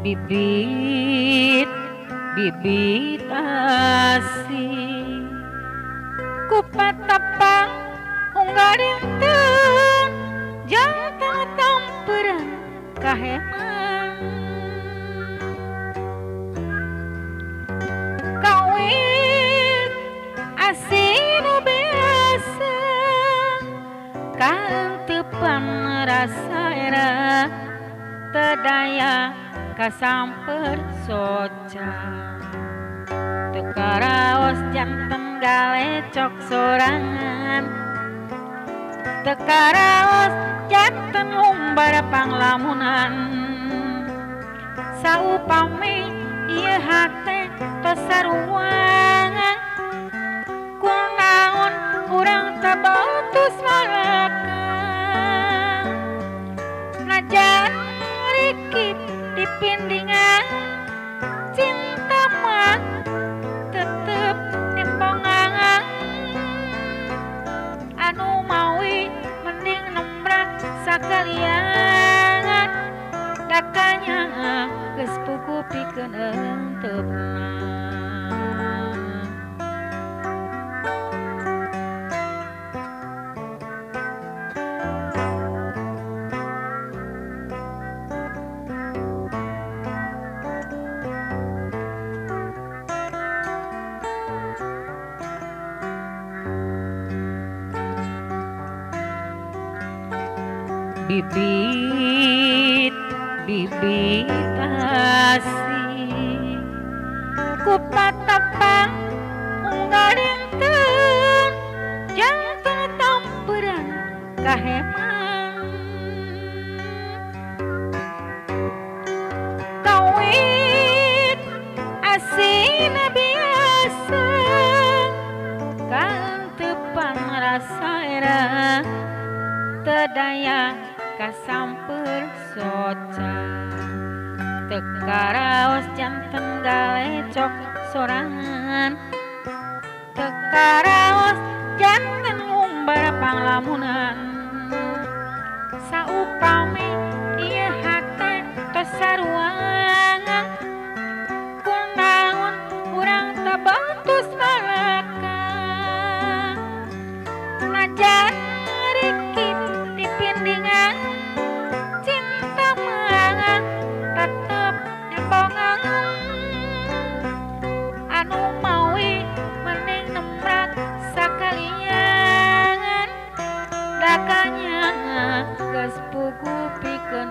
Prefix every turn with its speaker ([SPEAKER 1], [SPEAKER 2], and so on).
[SPEAKER 1] bibit bibit asih ku patapang unggal dinten jantan tamperan kahemang kawin asih nu biasa kantepan rasa era tedaya kasamper soca tekaraos janten galecok sorangan tekaraos janten umbar panglamunan saupami ieu hate tos saruangan kunaon urang tabotos malakang najan rikit dipindingan cinta mah tetep nembongangan anu mawi mending nembrak sakalian dakanya geus pugu pikeun eunteupna bibit bibit asih ku patapang unggal dinten janten tamperan kahemang kawin asina biasa kantepan rasa era tedaya kasamper soca tekaraos janten galecok sorangan tekaraos janten umbar panglamunan saupami ieu hate tos saruangan kunaon urang tabotos malakang najan rikit dipindingan cinta mah tetep nembongangan anu mawi mending nembrak sakalian dakanya geus pugu pikeun